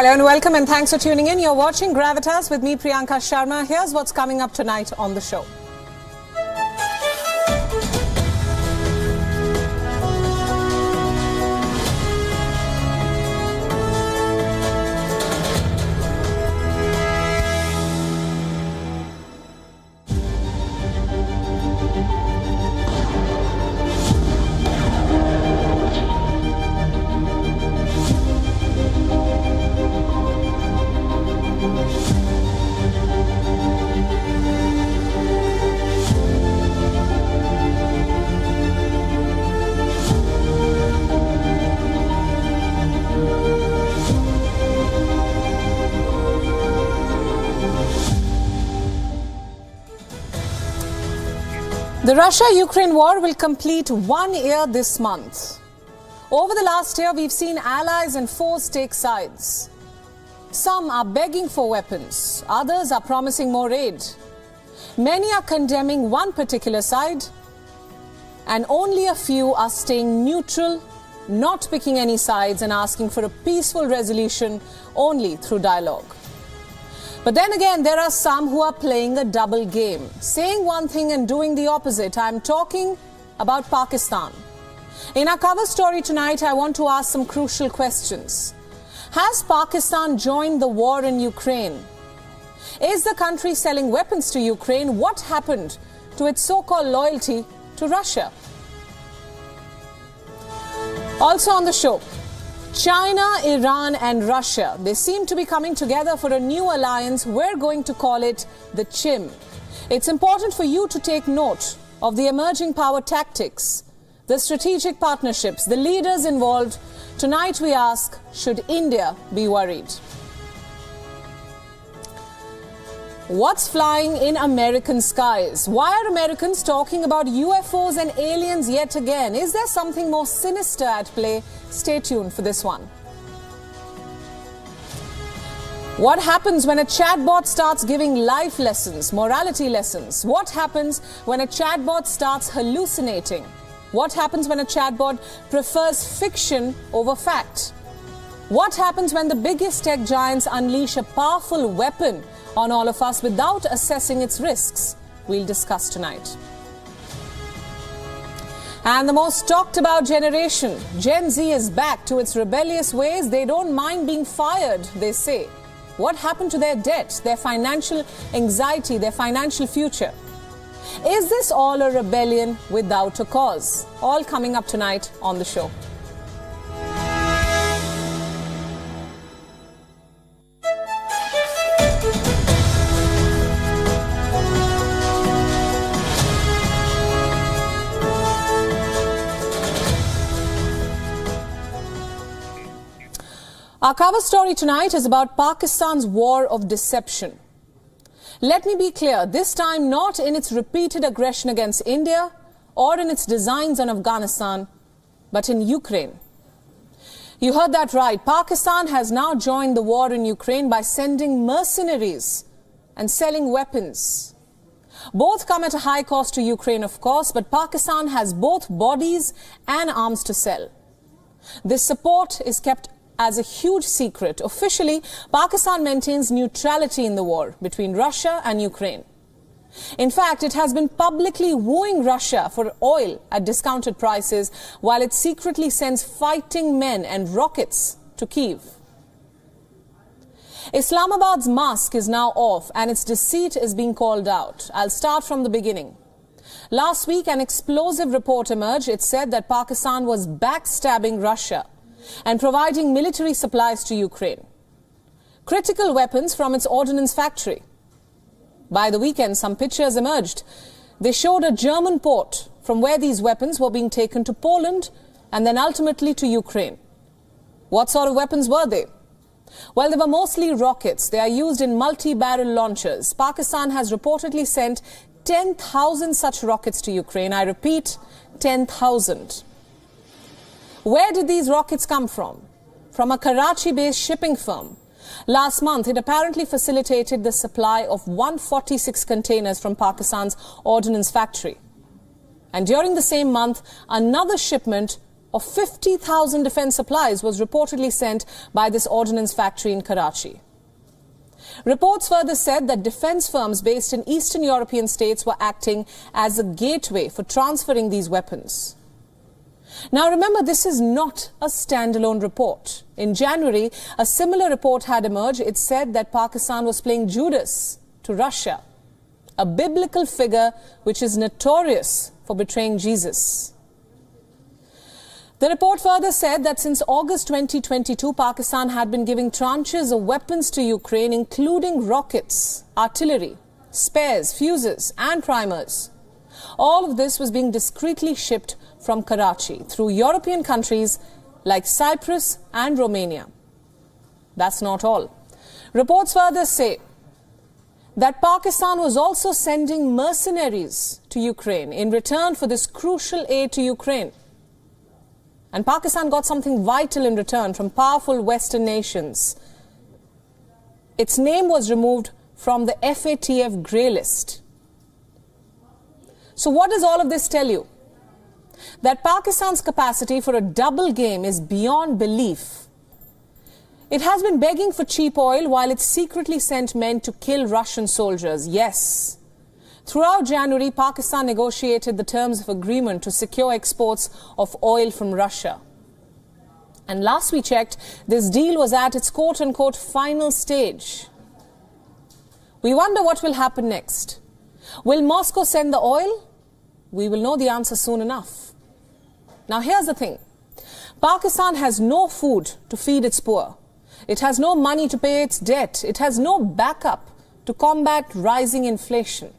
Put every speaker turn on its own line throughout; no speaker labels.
Hello and welcome and thanks for tuning in. You're watching Gravitas with me, Priyanka Sharma. Here's what's coming up tonight on the show. The Russia-Ukraine war will complete 1 year this month. Over the last year, we've seen allies and foes take sides. Some are begging for weapons, others are promising more aid. Many are condemning one particular side, and only a few are staying neutral, not picking any sides and asking for a peaceful resolution only through dialogue. But then again, there are some who are playing a double game, saying one thing and doing the opposite. I'm talking about Pakistan. In our cover story tonight, I want to ask some crucial questions. Has Pakistan joined the war in Ukraine? Is the country selling weapons to Ukraine? What happened to its so-called loyalty to Russia? Also on the show, China, Iran and Russia, they seem to be coming together for a new alliance. We're going to call it the CHIM. It's important for you to take note of the emerging power tactics, the strategic partnerships, the leaders involved. Tonight we ask, should India be worried? What's flying in American skies? Why are Americans talking about UFOs and aliens yet again? Is there something more sinister at play? Stay tuned for this one. What happens when a chatbot starts giving life lessons, morality lessons? What happens when a chatbot starts hallucinating? What happens when a chatbot prefers fiction over fact? What happens when the biggest tech giants unleash a powerful weapon on all of us without assessing its risks? We'll discuss tonight. And the most talked about generation, Gen Z, is back to its rebellious ways. They don't mind being fired, they say. What happened to their debt, their financial anxiety, their financial future? Is this all a rebellion without a cause? All coming up tonight on the show. Our cover story tonight is about Pakistan's war of deception. Let me be clear, this time not in its repeated aggression against India or in its designs on Afghanistan, but in Ukraine. You heard that right. Pakistan has now joined the war in Ukraine by sending mercenaries and selling weapons. Both come at a high cost to Ukraine, of course, but Pakistan has both bodies and arms to sell. This support is kept as a huge secret. Officially, Pakistan maintains neutrality in the war between Russia and Ukraine. In fact, it has been publicly wooing Russia for oil at discounted prices, while it secretly sends fighting men and rockets to Kyiv. Islamabad's mask is now off and its deceit is being called out. I'll start from the beginning. Last week, an explosive report emerged. It said that Pakistan was backstabbing Russia and providing military supplies to Ukraine. Critical weapons from its ordnance factory. By the weekend, some pictures emerged. They showed a German port from where these weapons were being taken to Poland and then ultimately to Ukraine. What sort of weapons were they? Well, they were mostly rockets. They are used in multi-barrel launchers. Pakistan has reportedly sent 10,000 such rockets to Ukraine. I repeat, 10,000. Where did these rockets come from? From a Karachi-based shipping firm. Last month, it apparently facilitated the supply of 146 containers from Pakistan's ordnance factory. And during the same month, another shipment of 50,000 defense supplies was reportedly sent by this ordnance factory in Karachi. Reports further said that defense firms based in Eastern European states were acting as a gateway for transferring these weapons. Now remember, this is not a standalone report. In January, a similar report had emerged. It said that Pakistan was playing Judas to Russia, a biblical figure which is notorious for betraying Jesus. The report further said that since August 2022, Pakistan had been giving tranches of weapons to Ukraine, including rockets, artillery, spares, fuses and primers. All of this was being discreetly shipped from Karachi through European countries like Cyprus and Romania. That's not all. Reports further say that Pakistan was also sending mercenaries to Ukraine in return for this crucial aid to Ukraine. And Pakistan got something vital in return from powerful Western nations. Its name was removed from the FATF grey list. So what does all of this tell you? That Pakistan's capacity for a double game is beyond belief. It has been begging for cheap oil while it secretly sent men to kill Russian soldiers. Yes. Throughout January, Pakistan negotiated the terms of agreement to secure exports of oil from Russia. And last we checked, this deal was at its quote-unquote final stage. We wonder what will happen next. Will Moscow send the oil? We will know the answer soon enough. Now here's the thing. Pakistan has no food to feed its poor. It has no money to pay its debt. It has no backup to combat rising inflation.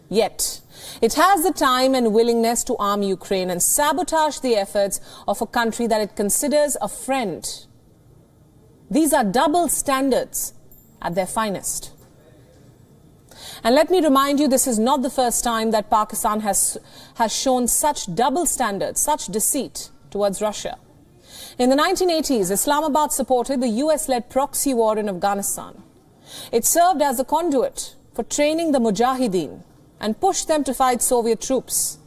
Yet, it has the time and willingness to arm Ukraine and sabotage the efforts of a country that it considers a friend. These are double standards at their finest. And let me remind you, this is not the first time that Pakistan has shown such double standards, such deceit towards Russia. In the 1980s, Islamabad supported the US-led proxy war in Afghanistan. It served as a conduit for training the Mujahideen and pushed them to fight Soviet troops.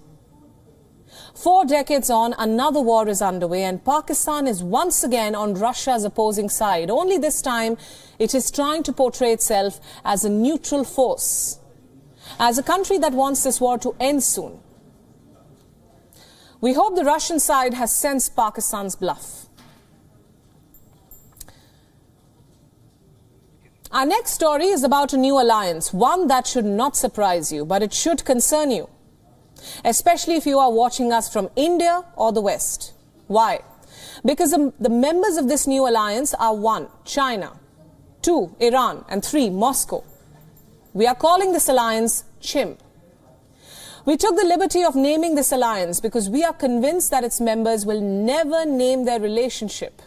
4 decades on, another war is underway and Pakistan is once again on Russia's opposing side. Only this time, it is trying to portray itself as a neutral force, as a country that wants this war to end soon. We hope the Russian side has sensed Pakistan's bluff. Our next story is about a new alliance, one that should not surprise you, but it should concern you, especially if you are watching us from India or the West. Why? Because the members of this new alliance are 1. China, 2. Iran, and 3. Moscow. We are calling this alliance CHIM. We took the liberty of naming this alliance because we are convinced that its members will never name their relationship.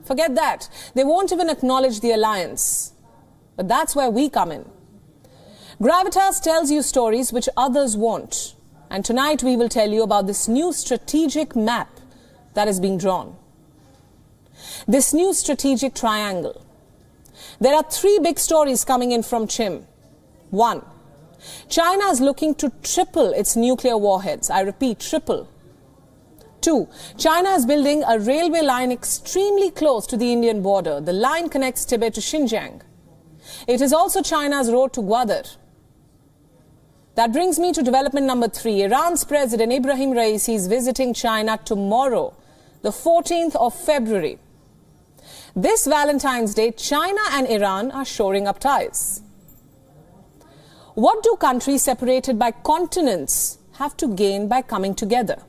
Forget that. They won't even acknowledge the alliance. But that's where we come in. Gravitas tells you stories which others won't. And tonight we will tell you about this new strategic map that is being drawn. This new strategic triangle. There are 3 big stories coming in from CHIM. 1. China is looking to triple its nuclear warheads. I repeat, triple. 2. China is building a railway line extremely close to the Indian border. The line connects Tibet to Xinjiang. It is also China's road to Gwadar. That brings me to development number 3. Iran's President Ibrahim Raisi is visiting China tomorrow, the 14th of February. This Valentine's Day, China and Iran are shoring up ties. What do countries separated by continents have to gain by coming together?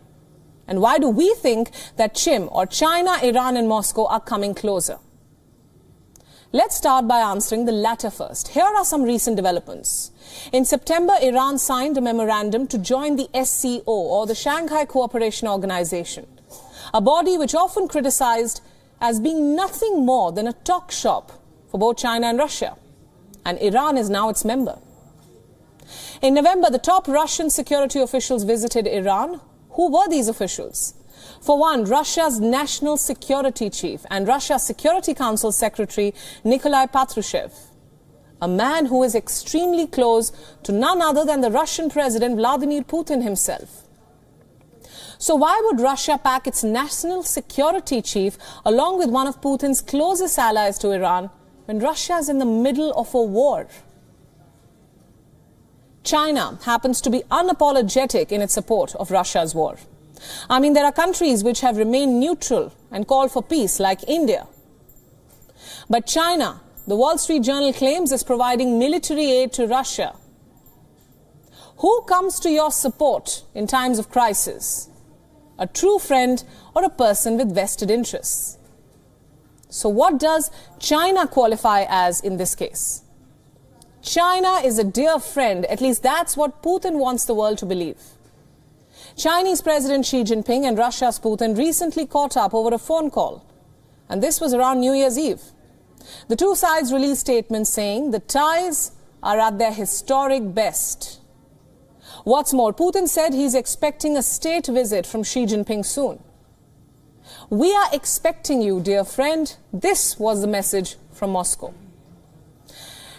And why do we think that CHIM, or China, Iran and Moscow, are coming closer? Let's start by answering the latter first. Here are some recent developments. In September, Iran signed a memorandum to join the SCO, or the Shanghai Cooperation Organization, a body which often criticized as being nothing more than a talk shop for both China and Russia. And Iran is now its member. In November, the top Russian security officials visited Iran. Who were these officials? For one, Russia's national security chief and Russia's Security Council Secretary Nikolai Patrushev, a man who is extremely close to none other than the Russian President Vladimir Putin himself. So why would Russia pack its national security chief along with one of Putin's closest allies to Iran when Russia is in the middle of a war? China happens to be unapologetic in its support of Russia's war. I mean, there are countries which have remained neutral and called for peace, like India. But China, the Wall Street Journal claims, is providing military aid to Russia. Who comes to your support in times of crisis? A true friend or a person with vested interests? So what does China qualify as in this case? China is a dear friend, at least that's what Putin wants the world to believe. Chinese President Xi Jinping and Russia's Putin recently caught up over a phone call, and this was around New Year's Eve. The two sides released statements saying the ties are at their historic best. What's more, Putin said he's expecting a state visit from Xi Jinping soon. We are expecting you, dear friend. This was the message from Moscow.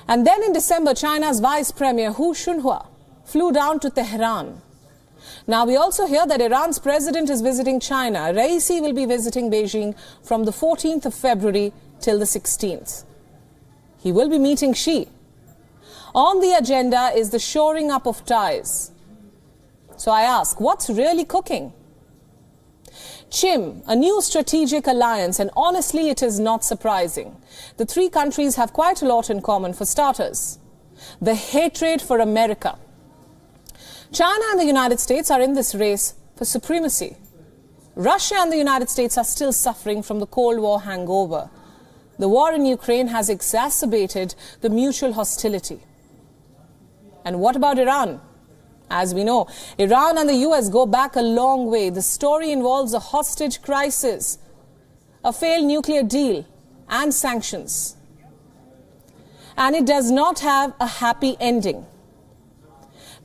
And then in December, China's Vice Premier Hu Shunhua flew down to Tehran. Now we also hear that Iran's president is visiting China. Raisi will be visiting Beijing from the 14th of February till the 16th. He will be meeting Xi. On the agenda is the shoring up of ties. So I ask, what's really cooking? Chim, a new strategic alliance, and honestly it is not surprising. The three countries have quite a lot in common. For starters, the hatred for America. China and the United States are in this race for supremacy. Russia and the United States are still suffering from the Cold War hangover. The war in Ukraine has exacerbated the mutual hostility. And what about Iran? As we know, Iran and the US go back a long way. The story involves a hostage crisis, a failed nuclear deal, and sanctions. And it does not have a happy ending.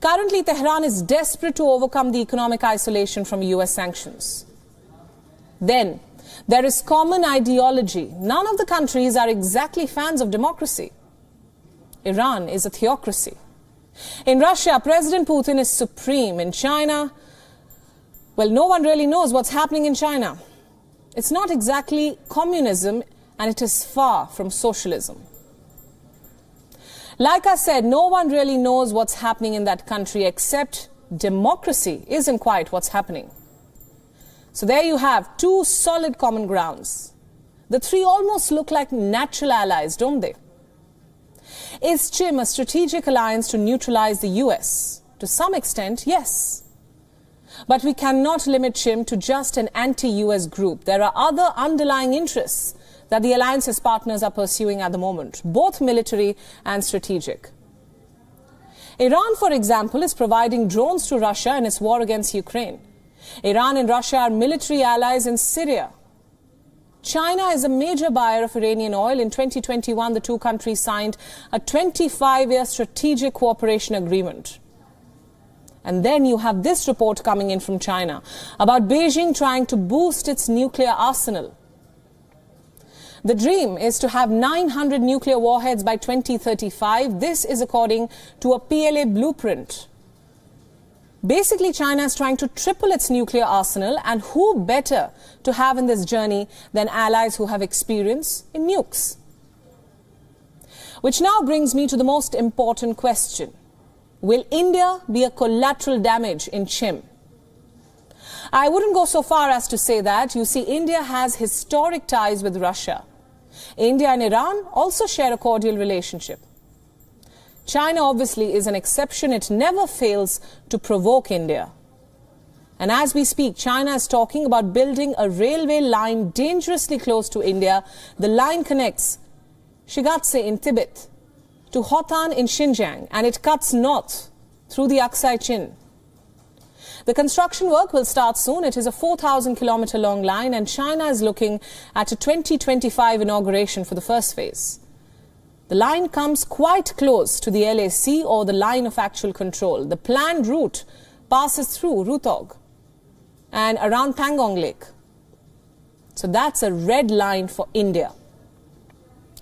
Currently, Tehran is desperate to overcome the economic isolation from US sanctions. Then, there is common ideology. None of the countries are exactly fans of democracy. Iran is a theocracy. In Russia, President Putin is supreme. In China, well, no one really knows what's happening in China. It's not exactly communism, and it is far from socialism. Like I said, no one really knows what's happening in that country, except democracy isn't quite what's happening. So there you have two solid common grounds. The three almost look like natural allies, don't they? Is Chim a strategic alliance to neutralize the US? To some extent, yes. But we cannot limit Chim to just an anti-US group. There are other underlying interests that the alliance's partners are pursuing at the moment, both military and strategic. Iran, for example, is providing drones to Russia in its war against Ukraine. Iran and Russia are military allies in Syria. China is a major buyer of Iranian oil. In 2021, the two countries signed a 25-year strategic cooperation agreement. And then you have this report coming in from China about Beijing trying to boost its nuclear arsenal. The dream is to have 900 nuclear warheads by 2035. This is according to a PLA blueprint. Basically, China is trying to triple its nuclear arsenal, and who better to have in this journey than allies who have experience in nukes? Which now brings me to the most important question. Will India be a collateral damage in Chim? I wouldn't go so far as to say that. You see, India has historic ties with Russia. India and Iran also share a cordial relationship. China obviously is an exception. It never fails to provoke India. And as we speak, China is talking about building a railway line dangerously close to India. The line connects Shigatse in Tibet to Hotan in Xinjiang, and it cuts north through the Aksai Chin. The construction work will start soon. It is a 4,000-kilometer long line, and China is looking at a 2025 inauguration for the first phase. The line comes quite close to the LAC, or the line of actual control. The planned route passes through Rutog and around Pangong Lake. So that's a red line for India.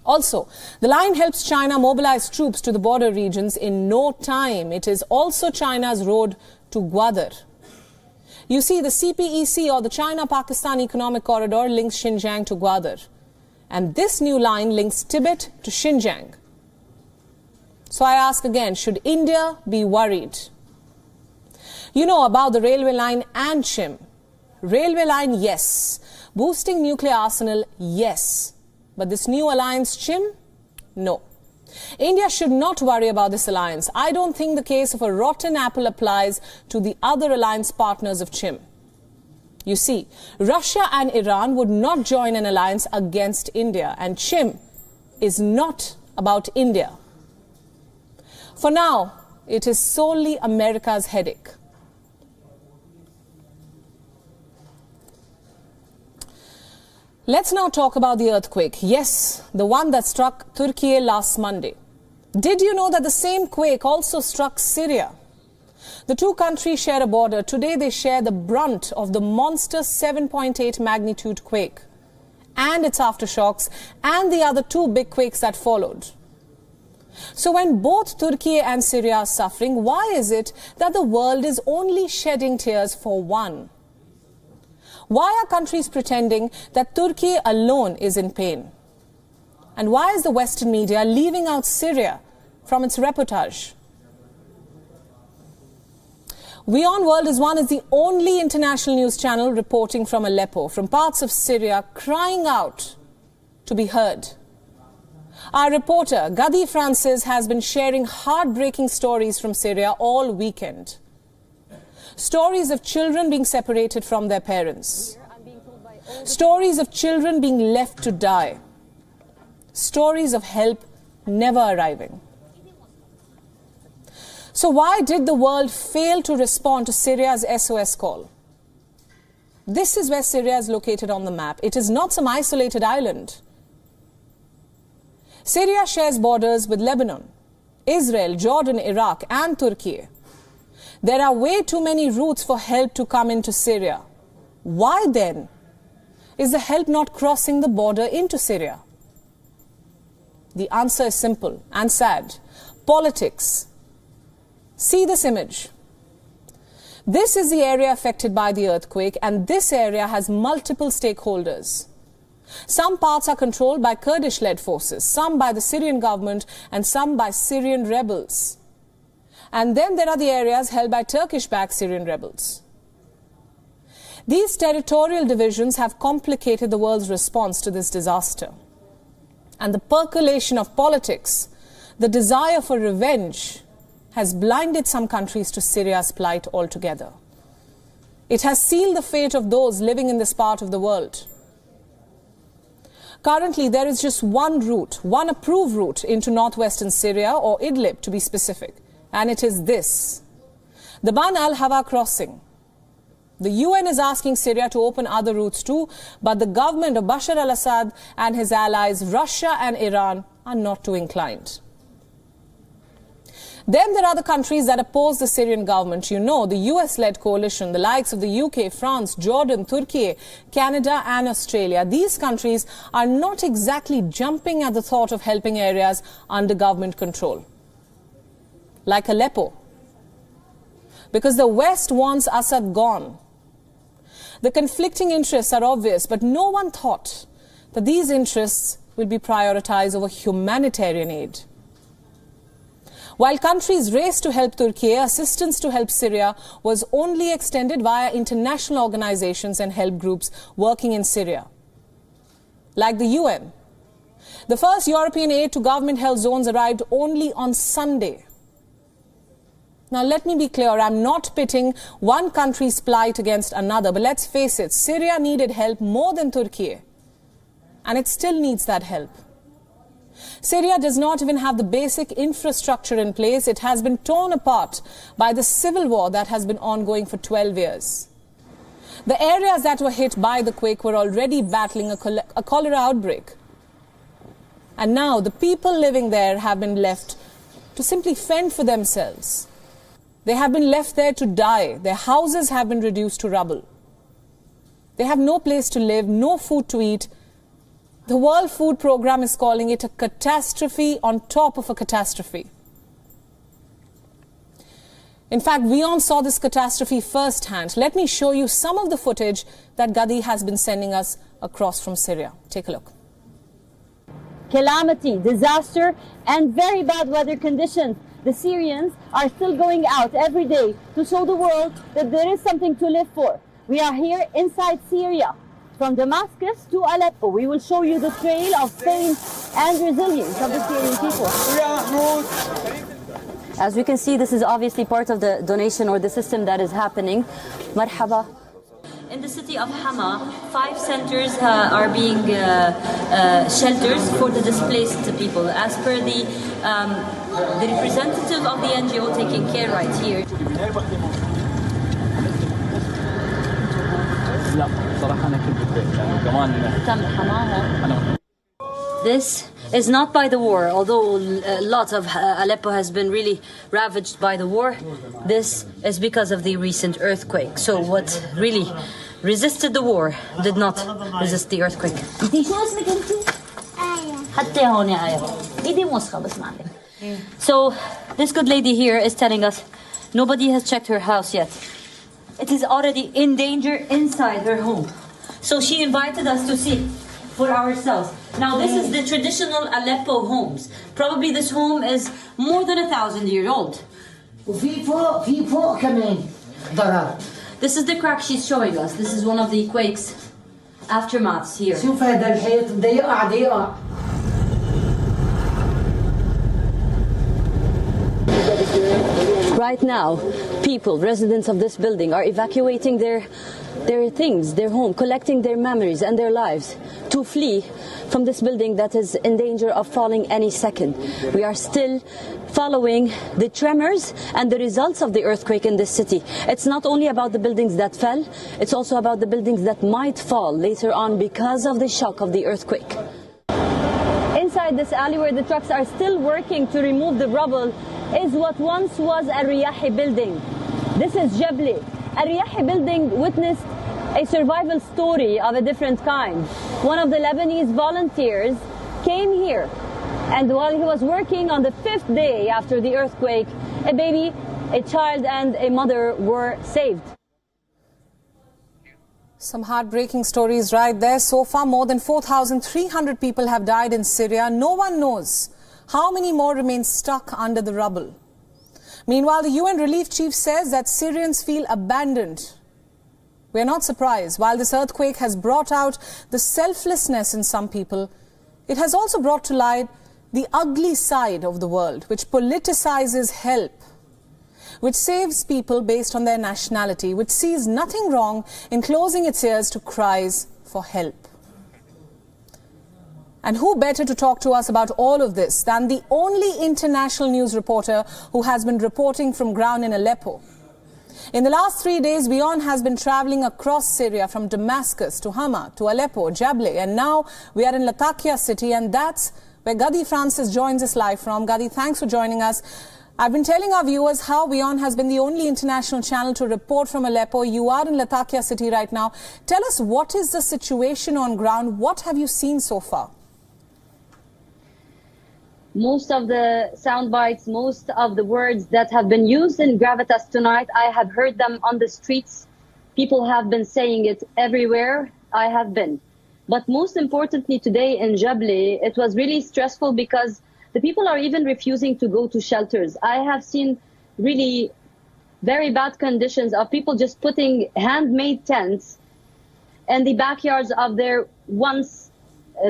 Also, the line helps China mobilize troops to the border regions in no time. It is also China's road to Gwadar. You see, the CPEC, or the China-Pakistan Economic Corridor, links Xinjiang to Gwadar. And this new line links Tibet to Xinjiang. So I ask again, should India be worried? You know about the railway line and Chim. Railway line, yes. Boosting nuclear arsenal, yes. But this new alliance, Chim, no. India should not worry about this alliance. I don't think the case of a rotten apple applies to the other alliance partners of Chim. You see, Russia and Iran would not join an alliance against India, and Chim is not about India. For now, it is solely America's headache. Let's now talk about the earthquake. Yes, the one that struck Turkey last Monday. Did you know that the same quake also struck Syria? The two countries share a border. Today they share the brunt of the monster 7.8 magnitude quake and its aftershocks and the other two big quakes that followed. So when both Turkey and Syria are suffering, why is it that the world is only shedding tears for one? Why are countries pretending that Turkey alone is in pain? And why is the Western media leaving out Syria from its reportage? WION World is the only international news channel reporting from Aleppo, from parts of Syria, crying out to be heard. Our reporter, Gadi Francis, has been sharing heartbreaking stories from Syria all weekend. Stories of children being separated from their parents. Stories of children being left to die. Stories of help never arriving. So why did the world fail to respond to Syria's SOS call? This is where Syria is located on the map. It is not some isolated island. Syria shares borders with Lebanon, Israel, Jordan, Iraq, and Turkey. There are way too many routes for help to come into Syria. Why then is the help not crossing the border into Syria? The answer is simple and sad. Politics. See this image. This is the area affected by the earthquake, and this area has multiple stakeholders. Some parts are controlled by Kurdish-led forces, some by the Syrian government, and some by Syrian rebels. And then there are the areas held by Turkish-backed Syrian rebels. These territorial divisions have complicated the world's response to this disaster. And the percolation of politics, the desire for revenge, has blinded some countries to Syria's plight altogether. It has sealed the fate of those living in this part of the world. Currently, there is just one route, one approved route into northwestern Syria, or Idlib to be specific. And it is this, the Ban al-Hawa crossing. The UN is asking Syria to open other routes too, but the government of Bashar al-Assad and his allies, Russia and Iran, are not too inclined. Then there are the countries that oppose the Syrian government. You know, the US-led coalition, the likes of the UK, France, Jordan, Turkey, Canada and Australia. These countries are not exactly jumping at the thought of helping areas under government control, like Aleppo, because the West wants Assad gone. The conflicting interests are obvious, but no one thought that these interests will be prioritized over humanitarian aid. While countries raced to help Turkey, assistance to help Syria was only extended via international organizations and help groups working in Syria, like the UN. The first European aid to government-held zones arrived only on Sunday. Now, let me be clear, I'm not pitting one country's plight against another, but let's face it, Syria needed help more than Turkey, and it still needs that help. Syria does not even have the basic infrastructure in place. It has been torn apart by the civil war that has been ongoing for 12 years. The areas that were hit by the quake were already battling a cholera outbreak. And now the people living there have been left to simply fend for themselves. They have been left there to die. Their houses have been reduced to rubble. They have no place to live, no food to eat. The World Food Programme is calling it a catastrophe on top of a catastrophe. In fact, WION saw this catastrophe firsthand. Let me show you some of the footage that Gadi has been sending us across from Syria. Take a look.
Calamity, disaster, and very bad weather conditions. The Syrians are still going out every day to show the world that there is something to live for. We are here inside Syria. From Damascus to Aleppo, we will show you the trail of pain and resilience of the Syrian people. As we can see, this is obviously part of the donation or the system that is happening. Marhaba. In the city of Hama, 5 centers are being shelters for the displaced people. As per the representative of the NGO taking care right here. This is not by the war, although a lot of Aleppo has been really ravaged by the war. This is because of the recent earthquake. So what really resisted the war did not resist the earthquake. So this good lady here is telling us nobody has checked her house yet. It is already in danger inside her home. So she invited us to see for ourselves. Now this is the traditional Aleppo homes. Probably this home is more than 1,000 years old. This is the crack she's showing us. This is one of the quake's aftermaths here. Right now, people, residents of this building, are evacuating their things, their home, collecting their memories and their lives to flee from this building that is in danger of falling any second. We are still following the tremors and the results of the earthquake in this city. It's not only about the buildings that fell, it's also about the buildings that might fall later on because of the shock of the earthquake. Inside this alley where the trucks are still working to remove the rubble is what once was a Riyahi building. This is Jabli. A Riyahi building witnessed a survival story of a different kind. One of the Lebanese volunteers came here, and while he was working on the 5th day after the earthquake, a baby, a child and a mother were saved.
Some heartbreaking stories right there. So far, more than 4,300 people have died in Syria. No one knows how many more remain stuck under the rubble. Meanwhile, the UN relief chief says that Syrians feel abandoned. We are not surprised. While this earthquake has brought out the selflessness in some people, it has also brought to light the ugly side of the world, which politicizes help, which saves people based on their nationality, which sees nothing wrong in closing its ears to cries for help. And who better to talk to us about all of this than the only international news reporter who has been reporting from ground in Aleppo. In the last 3 days, WION has been traveling across Syria from Damascus to Hama to Aleppo, Jabli, and now we are in Latakia city, and that's where Gadi Francis joins us live from. Gadi, thanks for joining us. I've been telling our viewers how WION has been the only international channel to report from Aleppo. You are in Latakia city right now. Tell us, what is the situation on ground? What have you seen so far?
Most of the sound bites, most of the words that have been used in Gravitas tonight, I have heard them on the streets. People have been saying it everywhere I have been. But most importantly today in Jabli, it was really stressful because the people are even refusing to go to shelters. I have seen really very bad conditions of people just putting handmade tents in the backyards of their once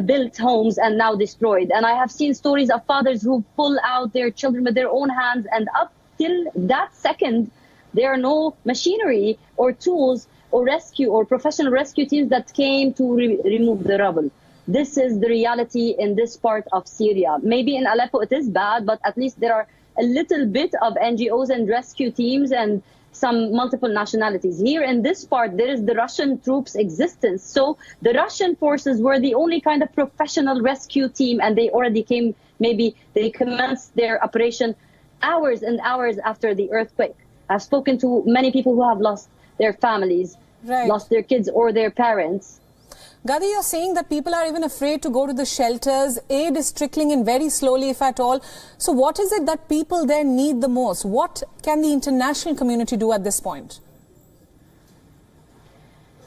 built homes and now destroyed. And I have seen stories of fathers who pull out their children with their own hands, and up till that second, there are no machinery or tools or rescue or professional rescue teams that came to remove the rubble. This is the reality in this part of Syria. Maybe in Aleppo it is bad, but at least there are a little bit of NGOs and rescue teams and some multiple nationalities. Here in this part, there is the Russian troops' existence. So the Russian forces were the only kind of professional rescue team, and they already came, maybe they commenced their operation hours and hours after the earthquake. I've spoken to many people who have lost their families, lost their kids or their parents.
Gadi, you're saying that people are even afraid to go to the shelters. Aid is trickling in very slowly, if at all. So what is it that people there need the most? What can the international community do at this point?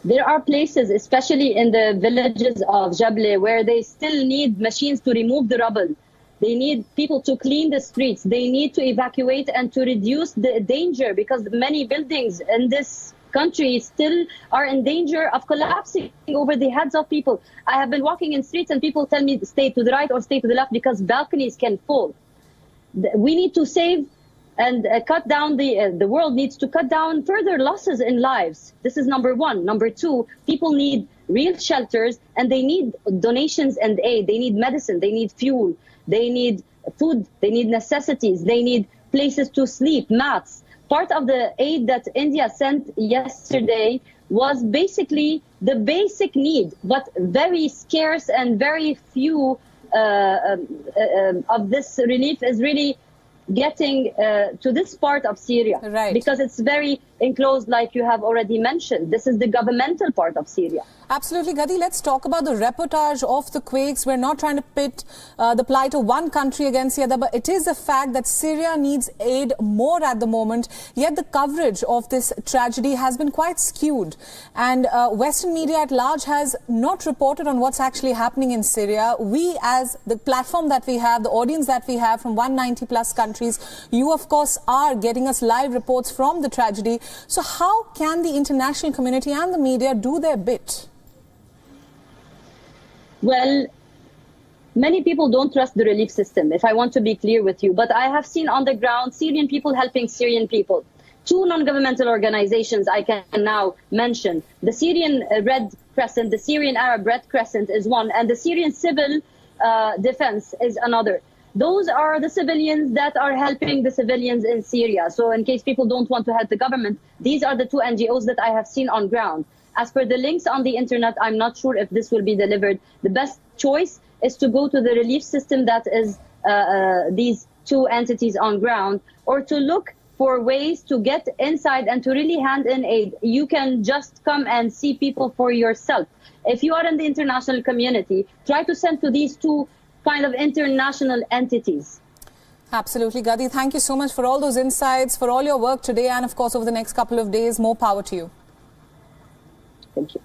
There are places, especially in the villages of Jable, where they still need machines to remove the rubble. They need people to clean the streets. They need to evacuate and to reduce the danger, because many buildings in this country still are in danger of collapsing over the heads of people. I have been walking in streets and people tell me stay to the right or stay to the left because balconies can fall. We need to save and cut down the world needs to cut down further losses in lives. This is number one. Number two, people need real shelters and they need donations and aid. They need medicine, they need fuel, they need food, they need necessities, they need places to sleep, mats. Part of the aid that India sent yesterday was basically the basic need, but very scarce, and very few of this relief is really getting to this part of Syria,
right,
because it's very enclosed, like you have already mentioned. This is the governmental part of Syria.
Absolutely, Gadi. Let's talk about the reportage of the quakes. We're not trying to pit the plight of one country against the other, but it is a fact that Syria needs aid more at the moment. Yet the coverage of this tragedy has been quite skewed. And Western media at large has not reported on what's actually happening in Syria. We, as the platform that we have, the audience that we have from 190 plus countries, you, of course, are getting us live reports from the tragedy. So how can the international community and the media do their bit?
Well, many people don't trust the relief system, if I want to be clear with you. But I have seen on the ground Syrian people helping Syrian people. Two non-governmental organizations I can now mention. The Syrian Red Crescent, the Syrian Arab Red Crescent is one, and the Syrian Civil Defense is another. Those are the civilians that are helping the civilians in Syria. So in case people don't want to help the government, these are the two NGOs that I have seen on ground. As per the links on the internet, I'm not sure if this will be delivered. The best choice is to go to the relief system that is these two entities on ground, or to look for ways to get inside and to really hand in aid. You can just come and see people for yourself. If you are in the international community, try to send to these two kind of international entities.
Absolutely, Gadi. Thank you so much for all those insights, for all your work today, and of course over the next couple of days. More power to you.
Thank you.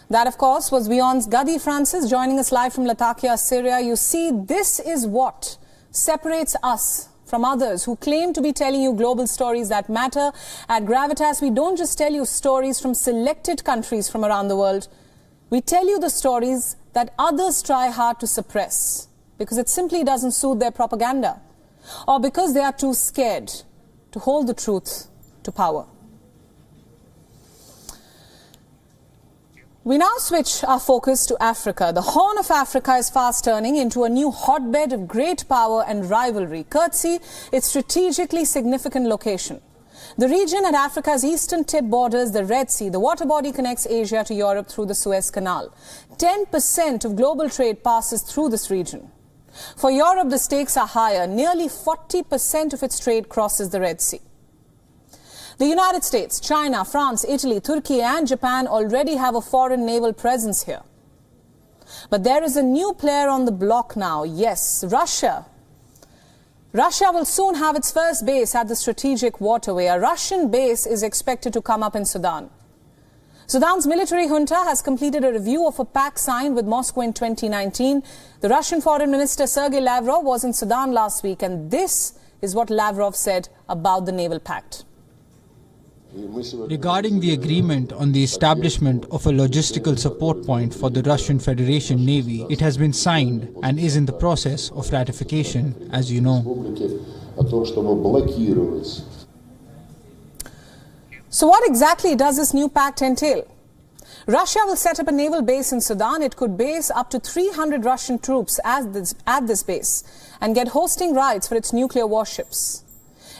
That, of course, was WION's Gadi Francis joining us live from Latakia, Syria. You see, this is what separates us from others who claim to be telling you global stories that matter. At Gravitas, we don't just tell you stories from selected countries from around the world. We tell you the stories that others try hard to suppress because it simply doesn't suit their propaganda, or because they are too scared to hold the truth to power. We now switch our focus to Africa. The Horn of Africa is fast turning into a new hotbed of great power and rivalry, courtesy its strategically significant location. The region at Africa's eastern tip borders the Red Sea. The water body connects Asia to Europe through the Suez Canal. 10% of global trade passes through this region. For Europe, the stakes are higher. Nearly 40% of its trade crosses the Red Sea. The United States, China, France, Italy, Turkey and Japan already have a foreign naval presence here. But there is a new player on the block now. Yes, Russia. Russia will soon have its first base at the strategic waterway. A Russian base is expected to come up in Sudan. Sudan's military junta has completed a review of a pact signed with Moscow in 2019. The Russian Foreign Minister Sergei Lavrov was in Sudan last week, and this is what Lavrov said about the naval pact.
Regarding the agreement on the establishment of a logistical support point for the Russian Federation Navy, it has been signed and is in the process of ratification, as you know.
So what exactly does this new pact entail? Russia will set up a naval base in Sudan. It could base up to 300 Russian troops at this base and get hosting rights for its nuclear warships.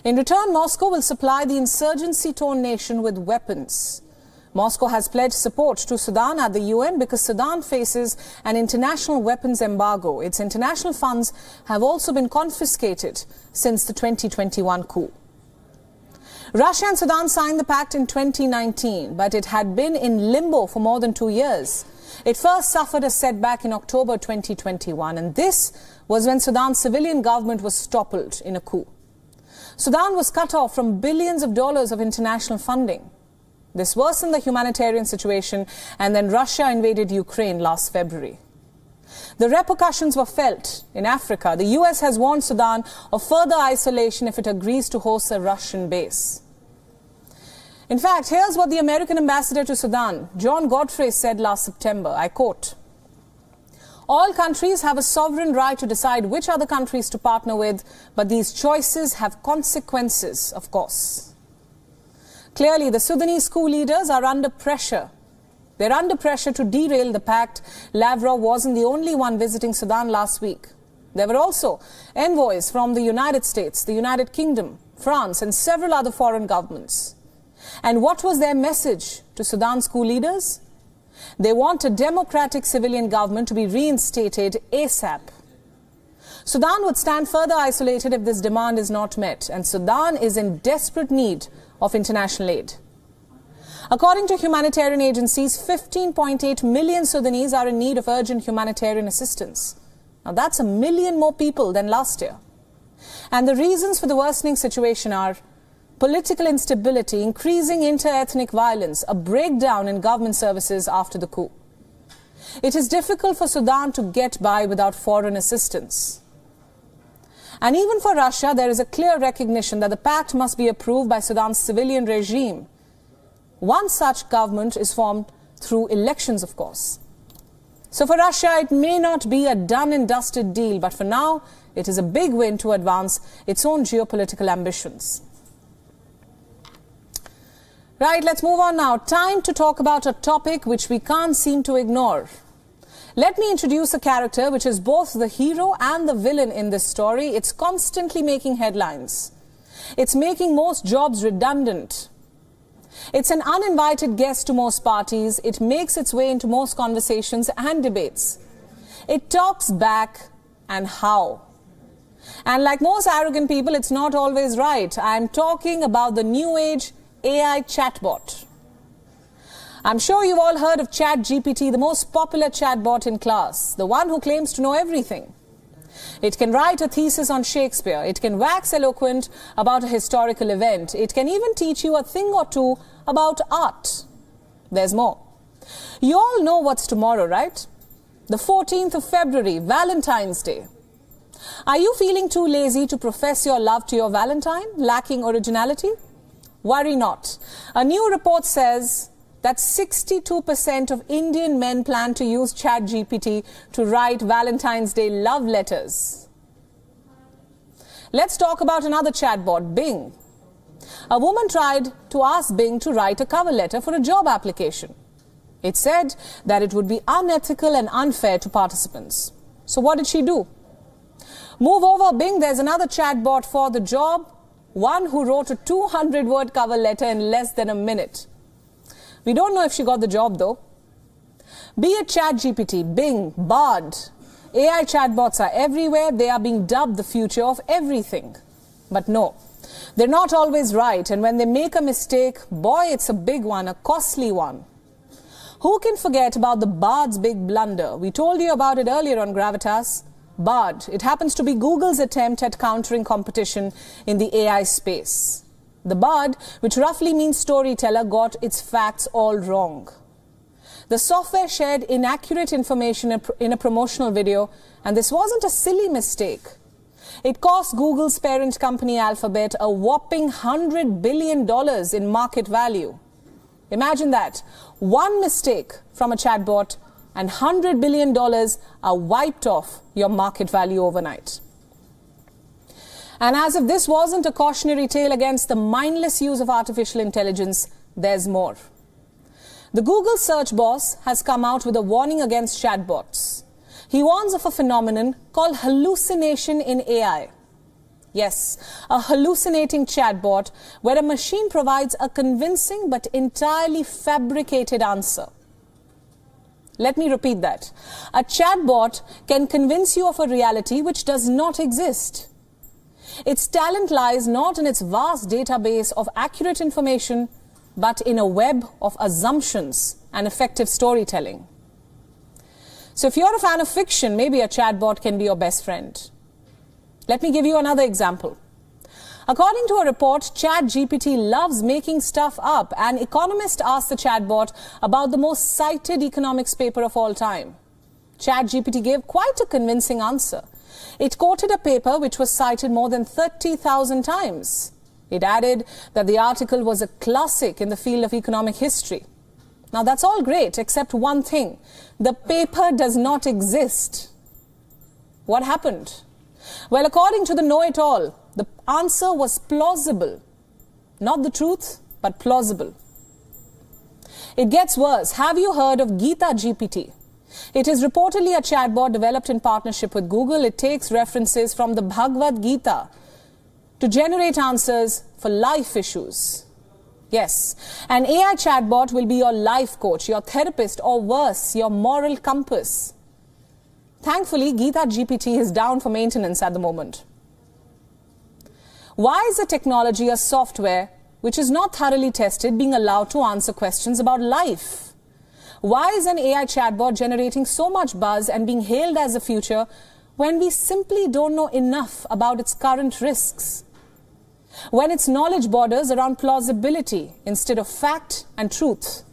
In return, Moscow will supply the insurgency-torn nation with weapons. Moscow has pledged support to Sudan at the UN because Sudan faces an international weapons embargo. Its international funds have also been confiscated since the 2021 coup. Russia and Sudan signed the pact in 2019, but it had been in limbo for more than 2 years. It first suffered a setback in October 2021, and this was when Sudan's civilian government was toppled in a coup. Sudan was cut off from billions of dollars of international funding. This worsened the humanitarian situation, and then Russia invaded Ukraine last February. The repercussions were felt in Africa. The US has warned Sudan of further isolation if it agrees to host a Russian base. In fact, here's what the American ambassador to Sudan, John Godfrey, said last September. I quote, "All countries have a sovereign right to decide which other countries to partner with, but these choices have consequences, of course." Clearly, the Sudanese coup leaders are under pressure. They're under pressure to derail the pact. Lavrov wasn't the only one visiting Sudan last week. There were also envoys from the United States, the United Kingdom, France, and several other foreign governments. And what was their message to Sudan's coup leaders? They want a democratic civilian government to be reinstated ASAP. Sudan would stand further isolated if this demand is not met, and Sudan is in desperate need of international aid. According to humanitarian agencies, 15.8 million Sudanese are in need of urgent humanitarian assistance. Now that's 1 million more people than last year. And the reasons for the worsening situation are political instability, increasing inter-ethnic violence, a breakdown in government services after the coup. It is difficult for Sudan to get by without foreign assistance. And even for Russia, there is a clear recognition that the pact must be approved by Sudan's civilian regime. One such government is formed through elections, of course. So for Russia, it may not be a done and dusted deal, but for now, it is a big win to advance its own geopolitical ambitions. Right, let's move on now. Time to talk about a topic which we can't seem to ignore. Let me introduce a character which is both the hero and the villain in this story. It's constantly making headlines. It's making most jobs redundant. It's an uninvited guest to most parties. It makes its way into most conversations and debates. It talks back, and how? And like most arrogant people, it's not always right. I'm talking about the new age AI chatbot. I'm sure you've all heard of ChatGPT, the most popular chatbot in class, the one who claims to know everything. It can write a thesis on Shakespeare. It can wax eloquent about a historical event. It can even teach you a thing or two about art. There's more. You all know what's tomorrow, right? The 14th of February, Valentine's Day. Are you feeling too lazy to profess your love to your Valentine, lacking originality? Worry not. A new report says that 62% of Indian men plan to use ChatGPT to write Valentine's Day love letters. Let's talk about another chatbot, Bing. A woman tried to ask Bing to write a cover letter for a job application. It said that it would be unethical and unfair to participants. So what did she do? Move over, Bing, there's another chatbot for the job, one who wrote a 200-word cover letter in less than a minute. We don't know if she got the job, though. Be it ChatGPT, Bing, Bard, AI chatbots are everywhere. They are being dubbed the future of everything. But no, they're not always right. And when they make a mistake, boy, it's a big one, a costly one. Who can forget about the Bard's big blunder? We told you about it earlier on Gravitas. Bard, it happens to be Google's attempt at countering competition in the AI space. The Bard, which roughly means storyteller, got its facts all wrong. The software shared inaccurate information in a promotional video, and this wasn't a silly mistake. It cost Google's parent company Alphabet a whopping $100 billion in market value. Imagine that. One mistake from a chatbot and $100 billion are wiped off your market value overnight. And as if this wasn't a cautionary tale against the mindless use of artificial intelligence, there's more. The Google search boss has come out with a warning against chatbots. He warns of a phenomenon called hallucination in AI. Yes, a hallucinating chatbot where a machine provides a convincing but entirely fabricated answer. Let me repeat that. A chatbot can convince you of a reality which does not exist. Its talent lies not in its vast database of accurate information, but in a web of assumptions and effective storytelling. So if you're a fan of fiction, maybe a chatbot can be your best friend. Let me give you another example. According to a report, ChatGPT loves making stuff up. An economist asked the chatbot about the most cited economics paper of all time. ChatGPT gave quite a convincing answer. It quoted a paper which was cited more than 30,000 times. It added that the article was a classic in the field of economic history. Now that's all great, except one thing. The paper does not exist. What happened? Well, according to the know-it-all, the answer was plausible. Not the truth, but plausible. It gets worse. Have you heard of Gita GPT? It is reportedly a chatbot developed in partnership with Google. It takes references from the Bhagavad Gita to generate answers for life issues. Yes, an AI chatbot will be your life coach, your therapist, or worse, your moral compass. Thankfully, Gita GPT is down for maintenance at the moment. Why is a technology, a software, which is not thoroughly tested, being allowed to answer questions about life? Why is an AI chatbot generating so much buzz and being hailed as the future when we simply don't know enough about its current risks? When its knowledge borders around plausibility instead of fact and truth?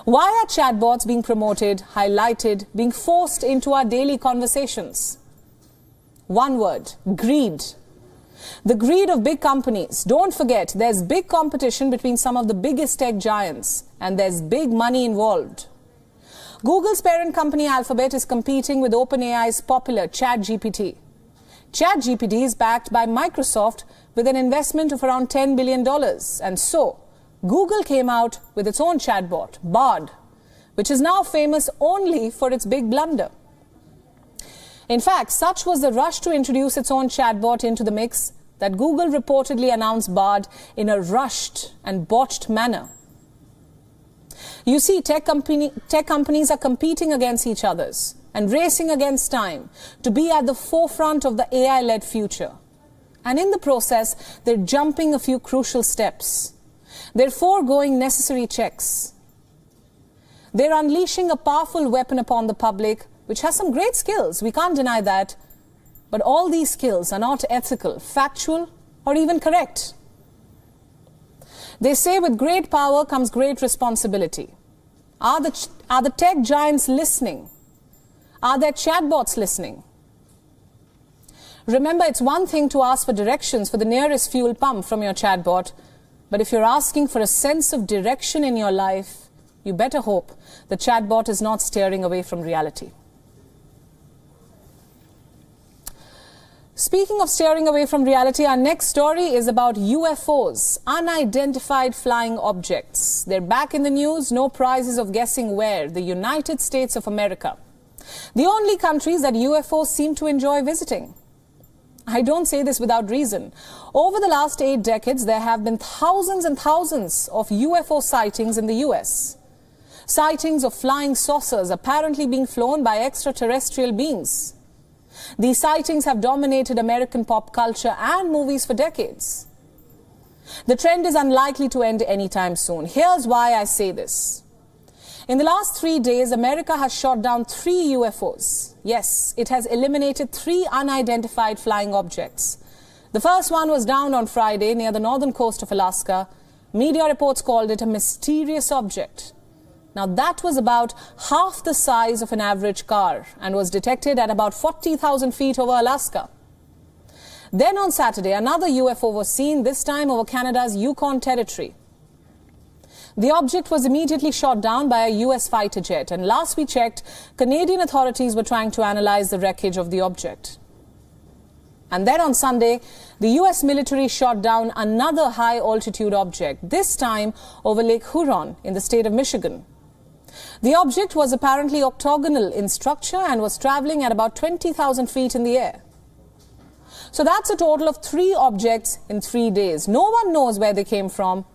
Why are chatbots being promoted, highlighted, being forced into our daily conversations? One word: greed. The greed of big companies. Don't forget, there's big competition between some of the biggest tech giants, and there's big money involved. Google's parent company Alphabet is competing with OpenAI's popular ChatGPT. ChatGPT is backed by Microsoft with an investment of around $10 billion. And so, Google came out with its own chatbot, Bard, which is now famous only for its big blunder. In fact, such was the rush to introduce its own chatbot into the mix that Google reportedly announced Bard in a rushed and botched manner. You see, tech companies are competing against each other and racing against time to be at the forefront of the AI-led future. And in the process, they're jumping a few crucial steps. They're foregoing necessary checks. They're unleashing a powerful weapon upon the public, which has some great skills, we can't deny that. But all these skills are not ethical, factual, or even correct. They say with great power comes great responsibility. Are the tech giants listening? Are their chatbots listening? Remember, it's one thing to ask for directions for the nearest fuel pump from your chatbot, but if you're asking for a sense of direction in your life, you better hope the chatbot is not steering away from reality. Speaking of steering away from reality, our next story is about UFOs, unidentified flying objects. They're back in the news, no prizes of guessing where, the United States of America. The only countries that UFOs seem to enjoy visiting. I don't say this without reason. Over the last 8 decades, there have been thousands and thousands of UFO sightings in the US. Sightings of flying saucers apparently being flown by extraterrestrial beings. These sightings have dominated American pop culture and movies for decades. The trend is unlikely to end anytime soon. Here's why I say this. In the last 3 days, America has shot down 3 UFOs. Yes, it has eliminated 3 unidentified flying objects. The first one was downed on Friday near the northern coast of Alaska. Media reports called it a mysterious object. Now that was about half the size of an average car and was detected at about 40,000 feet over Alaska. Then on Saturday, another UFO was seen, this time over Canada's Yukon territory. The object was immediately shot down by a US fighter jet, and last we checked, Canadian authorities were trying to analyze the wreckage of the object. And then on Sunday, the US military shot down another high-altitude object, this time over Lake Huron in the state of Michigan. The object was apparently octagonal in structure and was traveling at about 20,000 feet in the air. So that's a total of 3 objects in 3 days. No one knows where they came from.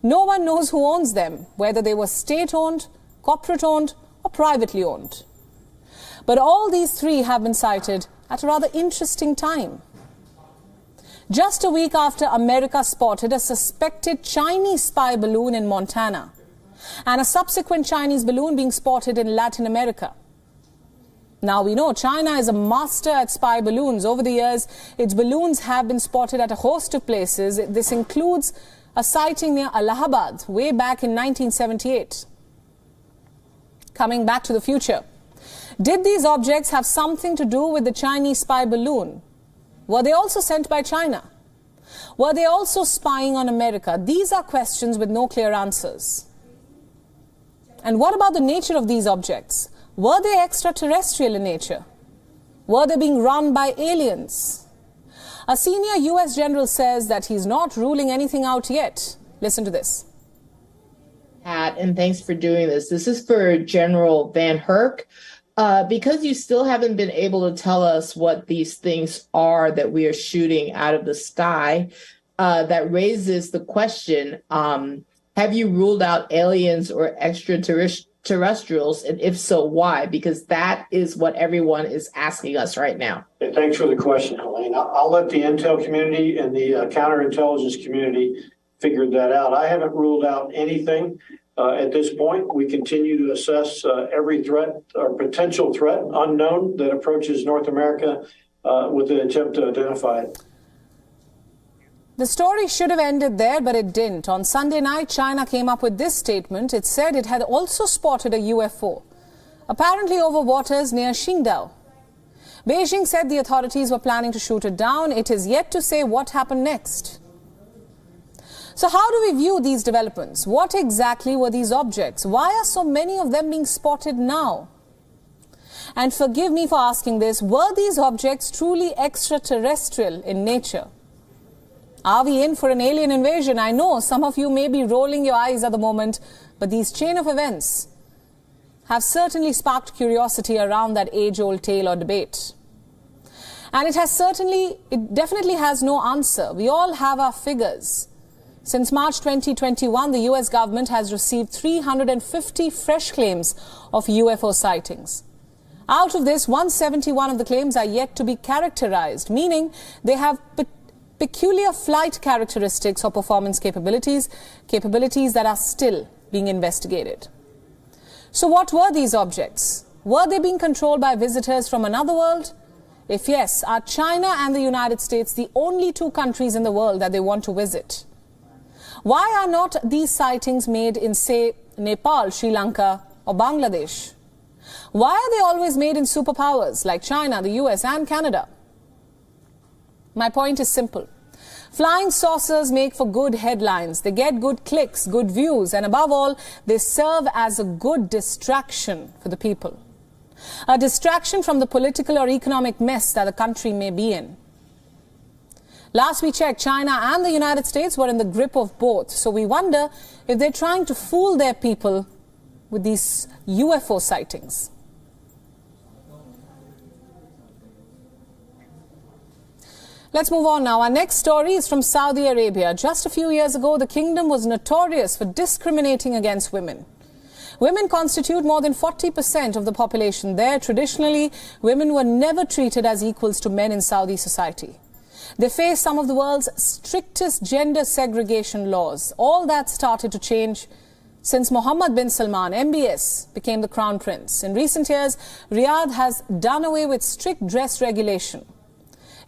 No one knows who owns them, whether they were state-owned, corporate-owned, or privately owned. But all these 3 have been sighted at a rather interesting time. Just a week after America spotted a suspected Chinese spy balloon in Montana, and a subsequent Chinese balloon being spotted in Latin America. Now we know China is a master at spy balloons. Over the years, its balloons have been spotted at a host of places. This includes a sighting near Allahabad way back in 1978. Coming back to the future. Did these objects have something to do with the Chinese spy balloon? Were they also sent by China? Were they also spying on America? These are questions with no clear answers. And what about the nature of these objects? Were they extraterrestrial in nature? Were they being run by aliens? A senior US general says that he's not ruling anything out yet. Listen to this.
And thanks for doing this. This is for General Van Herk. Because you still haven't been able to tell us what these things are that we are shooting out of the sky, that raises the question, have you ruled out aliens or extraterrestrials? And if so, why? Because that is what everyone is asking us right now.
Thanks for the question, Helene. I'll let the intel community and the counterintelligence community figure that out. I haven't ruled out anything. At this point, we continue to assess every threat or potential threat unknown that approaches North America with an attempt to identify it.
The story should have ended there, but it didn't. On Sunday night, China came up with this statement. It said it had also spotted a UFO, apparently over waters near Qingdao. Beijing said the authorities were planning to shoot it down. It is yet to say what happened next. So how do we view these developments? What exactly were these objects? Why are so many of them being spotted now? And forgive me for asking this, were these objects truly extraterrestrial in nature? Are we in for an alien invasion? I know some of you may be rolling your eyes at the moment, but these chain of events have certainly sparked curiosity around that age-old tale or debate. And it definitely has no answer. We all have our figures. Since March 2021, the US government has received 350 fresh claims of UFO sightings. Out of this, 171 of the claims are yet to be characterized, meaning they have peculiar flight characteristics or performance capabilities that are still being investigated. So what were these objects? Were they being controlled by visitors from another world? If yes, are China and the United States the only two countries in the world that they want to visit? Why are not these sightings made in, say, Nepal, Sri Lanka or Bangladesh? Why are they always made in superpowers like China, the US and Canada? My point is simple. Flying saucers make for good headlines. They get good clicks, good views, and above all, they serve as a good distraction for the people. A distraction from the political or economic mess that the country may be in. Last we checked, China and the United States were in the grip of both. So we wonder if they're trying to fool their people with these UFO sightings. Let's move on now. Our next story is from Saudi Arabia. Just a few years ago, the kingdom was notorious for discriminating against women. Women constitute more than 40% of the population there. Traditionally, women were never treated as equals to men in Saudi society. They face some of the world's strictest gender segregation laws. All that started to change since Mohammed bin Salman, MBS, became the crown prince. In recent years, Riyadh has done away with strict dress regulation.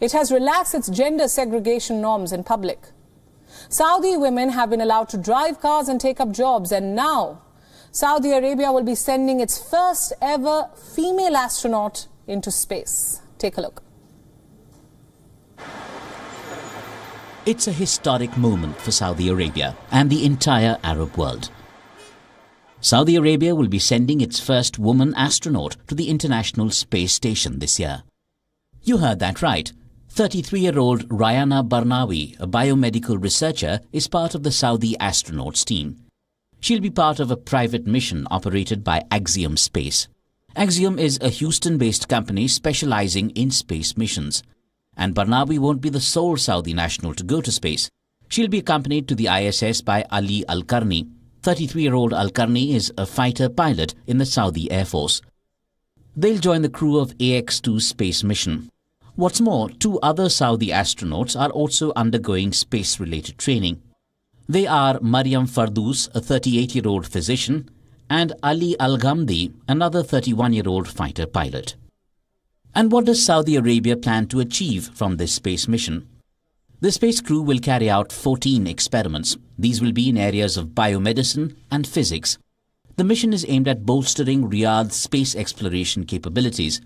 It has relaxed its gender segregation norms in public. Saudi women have been allowed to drive cars and take up jobs, and now Saudi Arabia will be sending its first ever female astronaut into space. Take a look.
It's a historic moment for Saudi Arabia and the entire Arab world. Saudi Arabia will be sending its first woman astronaut to the International Space Station this year. You heard that right. 33-year-old Rayana Barnawi, a biomedical researcher, is part of the Saudi astronauts team. She'll be part of a private mission operated by Axiom Space. Axiom is a Houston-based company specializing in space missions. And Barnawi won't be the sole Saudi national to go to space. She'll be accompanied to the ISS by Ali Al-Qarni. 33-year-old Al-Qarni is a fighter pilot in the Saudi Air Force. They'll join the crew of AX-2 space mission. What's more, 2 other Saudi astronauts are also undergoing space-related training. They are Maryam Fardoos, a 38-year-old physician, and Ali Al-Ghamdi, another 31-year-old fighter pilot. And what does Saudi Arabia plan to achieve from this space mission? The space crew will carry out 14 experiments. These will be in areas of biomedicine and physics. The mission is aimed at bolstering Riyadh's space exploration capabilities.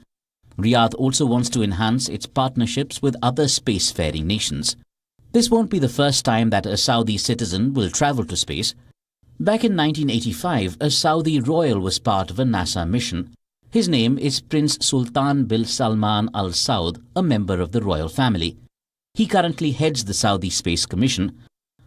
Riyadh also wants to enhance its partnerships with other spacefaring nations. This won't be the first time that a Saudi citizen will travel to space. Back in 1985, a Saudi royal was part of a NASA mission. His name is Prince Sultan bin Salman Al Saud, a member of the royal family. He currently heads the Saudi Space Commission,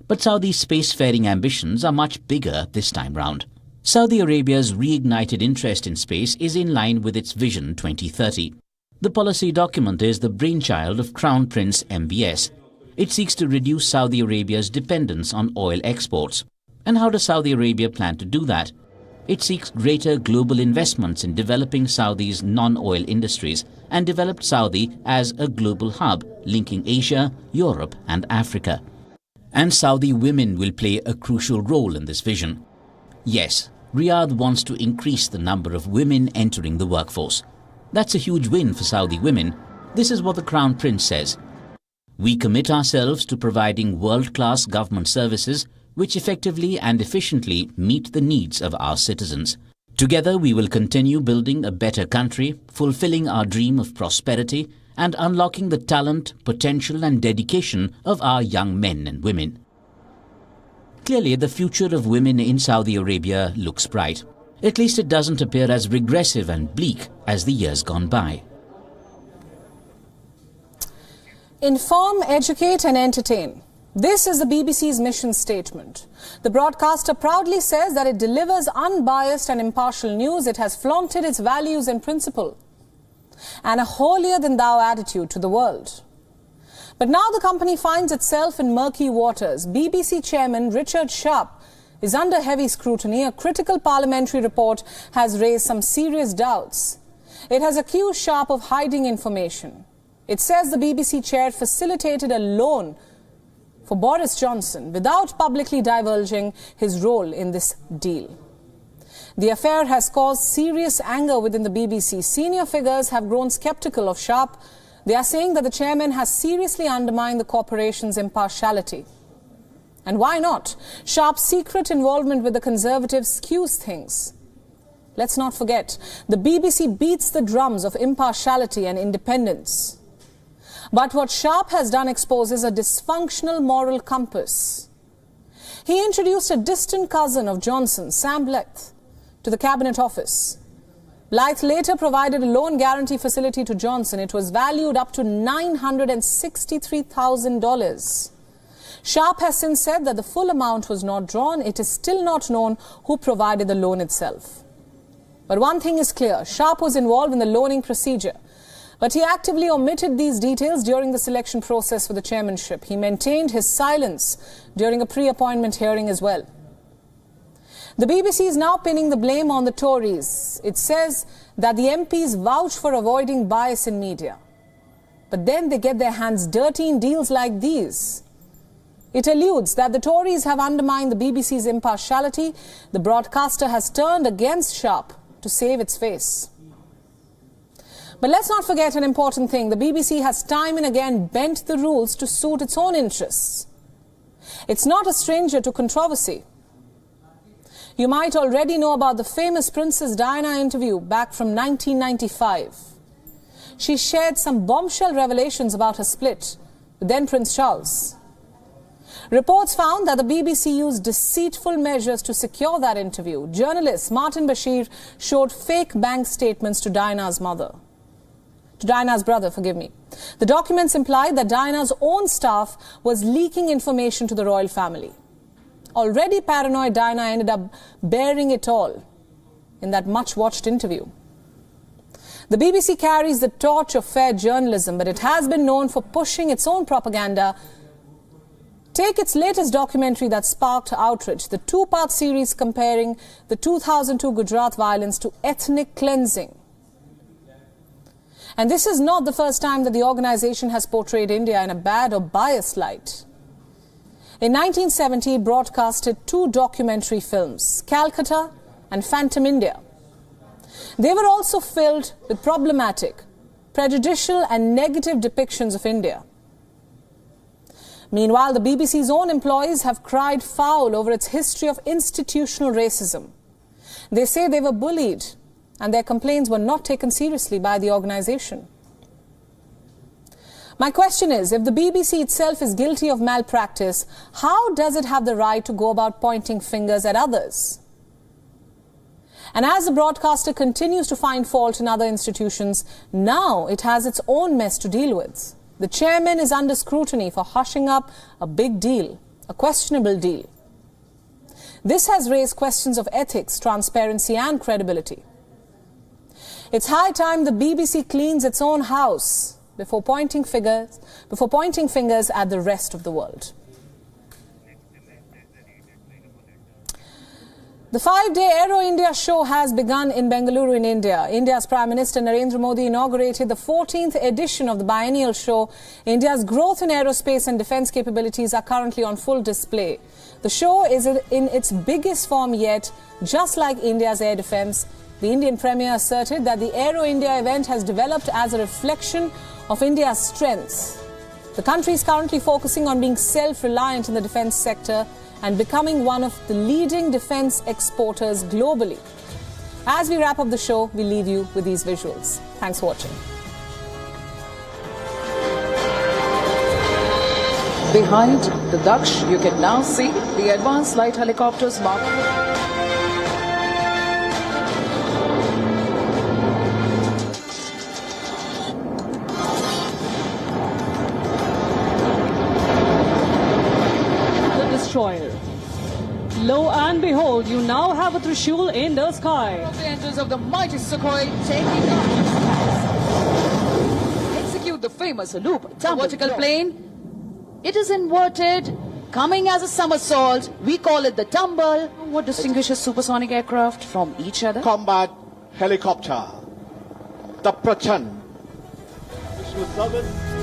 but Saudi's spacefaring ambitions are much bigger this time round. Saudi Arabia's reignited interest in space is in line with its Vision 2030. The policy document is the brainchild of Crown Prince MBS. It seeks to reduce Saudi Arabia's dependence on oil exports. And how does Saudi Arabia plan to do that? It seeks greater global investments in developing Saudi's non-oil industries and developed Saudi as a global hub linking Asia, Europe and Africa. And Saudi women will play a crucial role in this vision. Yes, Riyadh wants to increase the number of women entering the workforce. That's a huge win for Saudi women. This is what the Crown Prince says. We commit ourselves to providing world-class government services which effectively and efficiently meet the needs of our citizens. Together we will continue building a better country, fulfilling our dream of prosperity and unlocking the talent, potential and dedication of our young men and women. Clearly, the future of women in Saudi Arabia looks bright. At least it doesn't appear as regressive and bleak as the years gone by.
Inform, educate and entertain. This is the BBC's mission statement. The broadcaster proudly says that it delivers unbiased and impartial news. It has flaunted its values and principle and a holier-than-thou attitude to the world. But now the company finds itself in murky waters. BBC chairman Richard Sharp is under heavy scrutiny. A critical parliamentary report has raised some serious doubts. It has accused Sharp of hiding information. It says the BBC chair facilitated a loan for Boris Johnson without publicly divulging his role in this deal. The affair has caused serious anger within the BBC. Senior figures have grown sceptical of Sharp. They are saying that the chairman has seriously undermined the corporation's impartiality. And why not? Sharp's secret involvement with the Conservatives skews things. Let's not forget, the BBC beats the drums of impartiality and independence. But what Sharp has done exposes a dysfunctional moral compass. He introduced a distant cousin of Johnson, Sam Blyth, to the Cabinet Office. Blyth later provided a loan guarantee facility to Johnson. It was valued up to $963,000. Sharp has since said that the full amount was not drawn. It is still not known who provided the loan itself. But one thing is clear, Sharp was involved in the loaning procedure. But he actively omitted these details during the selection process for the chairmanship. He maintained his silence during a pre-appointment hearing as well. The BBC is now pinning the blame on the Tories. It says that the MPs vouch for avoiding bias in media. But then they get their hands dirty in deals like these. It alludes that the Tories have undermined the BBC's impartiality. The broadcaster has turned against Sharp to save its face. But let's not forget an important thing. The BBC has time and again bent the rules to suit its own interests. It's not a stranger to controversy. You might already know about the famous Princess Diana interview back from 1995. She shared some bombshell revelations about her split with then Prince Charles. Reports found that the BBC used deceitful measures to secure that interview. Journalist Martin Bashir showed fake bank statements to Diana's brother. The documents implied that Diana's own staff was leaking information to the royal family. Already paranoid, Diana ended up bearing it all in that much-watched interview. The BBC carries the torch of fair journalism, but it has been known for pushing its own propaganda. Take its latest documentary that sparked outrage, the two-part series comparing the 2002 Gujarat violence to ethnic cleansing. And this is not the first time that the organization has portrayed India in a bad or biased light. In 1970, it broadcasted two documentary films, Calcutta and Phantom India. They were also filled with problematic prejudicial and negative depictions of India. Meanwhile, the BBC's own employees have cried foul over its history of institutional racism. They say they were bullied and their complaints were not taken seriously by the organisation. My question is, if the BBC itself is guilty of malpractice, how does it have the right to go about pointing fingers at others? And as the broadcaster continues to find fault in other institutions, now it has its own mess to deal with. The chairman is under scrutiny for hushing up a big deal, a questionable deal. This has raised questions of ethics, transparency and credibility. It's high time the BBC cleans its own house before pointing fingers at the rest of the world. The 5-day Aero India show has begun in Bengaluru in India. India's Prime Minister Narendra Modi inaugurated the 14th edition of the biennial show. India's growth in aerospace and defence capabilities are currently on full display. The show is in its biggest form yet. Just like India's air defence, the Indian Premier asserted that the Aero India event has developed as a reflection of India's strengths. The country is currently focusing on being self-reliant in the defence sector and becoming one of the leading defence exporters globally. As we wrap up the show, we leave you with these visuals. Thanks for watching.
Behind the Daksh, you can now see the advanced light helicopters marked.
Destroyer. Lo and behold, you now have a Trishul in the sky.
The engines of the mighty Sukhoi taking off. Execute the famous loop. The vertical plane. It is inverted, coming as a somersault. We call it the tumble. What distinguishes supersonic aircraft from each other?
Combat helicopter. The Prachan. Service.